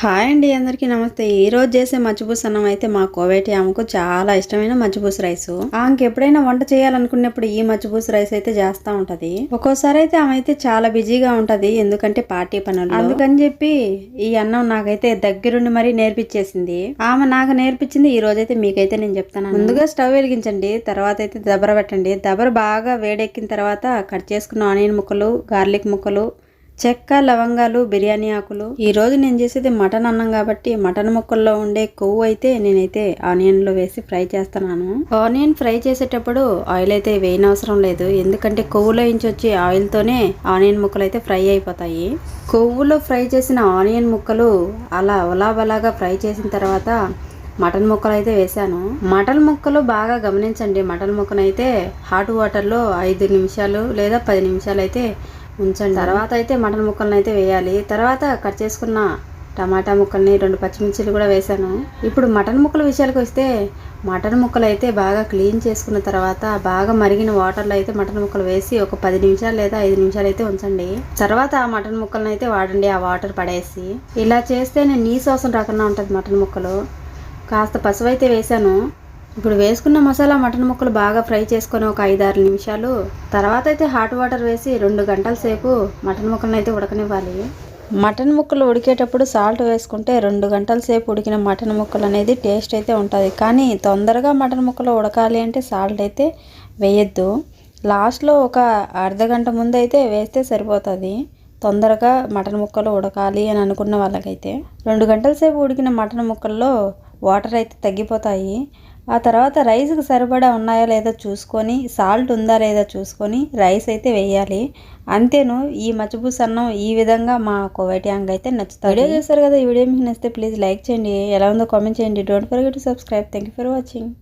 Hi అండి, అందరికీ నమస్తే. ఈ రోజు చేసే మచ్చిపూస అన్నం అయితే మా కోవేటి ఆమెకు చాలా ఇష్టమైన మచ్చిపూస రైస్. ఆమెకి ఎప్పుడైనా వంట చేయాలనుకున్నప్పుడు ఈ మచ్చిపూస రైస్ అయితే చేస్తా ఉంటది. ఒక్కోసారి అయితే ఆమె అయితే చాలా బిజీగా ఉంటది, ఎందుకంటే పార్టీ పనులు. అందుకని చెప్పి ఈ అన్నం నాకైతే దగ్గరుండి మరీ నేర్పించేసింది. ఆమె నాకు నేర్పించింది. ఈ రోజైతే మీకైతే నేను చెప్తాను. ముందుగా స్టవ్ వెలిగించండి, తర్వాత అయితే దబర పెట్టండి. దబర బాగా వేడెక్కిన తర్వాత కట్ చేసుకున్న ఆనియన్ ముక్కలు, గార్లిక్ ముక్కలు, చెక్క, లవంగాలు, బిర్యానీ ఆకులు. ఈ రోజు నేను చేసేది మటన్ అన్నం కాబట్టి మటన్ ముక్కల్లో ఉండే కొవ్వు అయితే నేనైతే ఆనియన్ లో వేసి ఫ్రై చేస్తున్నాను. ఆనియన్ ఫ్రై చేసేటప్పుడు ఆయిల్ అయితే వేయనవసరం లేదు, ఎందుకంటే కొవ్వులో నుంచి వచ్చే ఆయిల్ తోనే ఆనియన్ ముక్కలు అయితే ఫ్రై అయిపోతాయి. కొవ్వులో ఫ్రై చేసిన ఆనియన్ ముక్కలు అలా ఉలాబలాగా ఫ్రై చేసిన తర్వాత మటన్ ముక్కలు అయితే వేసాను. మటన్ ముక్కలు బాగా గమనించండి. మటన్ ముక్కను అయితే హాట్ వాటర్లో 5 నిమిషాలు లేదా 10 నిమిషాలు అయితే ఉంచండి. తర్వాత అయితే మటన్ ముక్కలను అయితే వేయాలి. తర్వాత కట్ చేసుకున్న టమాటా ముక్కల్ని, 2 పచ్చిమిర్చిలు కూడా వేసాను. ఇప్పుడు మటన్ ముక్కల విషయాలకు వస్తే మటన్ ముక్కలు అయితే బాగా క్లీన్ చేసుకున్న తర్వాత బాగా మరిగిన వాటర్లో అయితే మటన్ ముక్కలు వేసి ఒక 10 నిమిషాలు లేదా 5 నిమిషాలు అయితే ఉంచండి. తర్వాత ఆ మటన్ ముక్కలను అయితే వాడండి, ఆ వాటర్ పడేసి. ఇలా చేస్తే నేను నీసు వాసన రాకుండా ఉంటుంది మటన్ ముక్కలు. కాస్త పసుపు అయితే వేసాను. ఇప్పుడు వేసుకున్న మసాలా మటన్ ముక్కలు బాగా ఫ్రై చేసుకొని ఒక 5-6 నిమిషాలు తర్వాత అయితే హాట్ వాటర్ వేసి 2 గంటల సేపు మటన్ ముక్కలను అయితే ఉడకనివ్వాలి. మటన్ ముక్కలు ఉడికేటప్పుడు సాల్ట్ వేసుకుంటే 2 గంటల సేపు ఉడికిన మటన్ ముక్కలు అనేది టేస్ట్ అయితే ఉంటుంది. కానీ తొందరగా మటన్ ముక్కలు ఉడకాలి అంటే సాల్ట్ అయితే వేయద్దు. లాస్ట్లో ఒక అర్ధగంట ముందు అయితే వేస్తే సరిపోతుంది. తొందరగా మటన్ ముక్కలు ఉడకాలి అని అనుకున్న వాళ్ళకైతే 2 గంటల సేపు ఉడికిన మటన్ ముక్కల్లో వాటర్ అయితే తగ్గిపోతాయి. ఆ తర్వాత రైస్కి సరిపడా ఉన్నాయా లేదా చూసుకొని, సాల్ట్ ఉందా లేదా చూసుకొని రైస్ అయితే వేయాలి. అంతేను, ఈ మచ్చిపూస అన్నం ఈ విధంగా మా కోవేటి ఆంగ్ అయితే నచ్చుతుంది. వీడియో చూస్తారు కదా, ఈ వీడియో మీకు నచ్చితే ప్లీజ్ లైక్ చేయండి, ఎలా ఉందో కామెంట్ చేయండి. Don't forget to subscribe. Thank you for watching.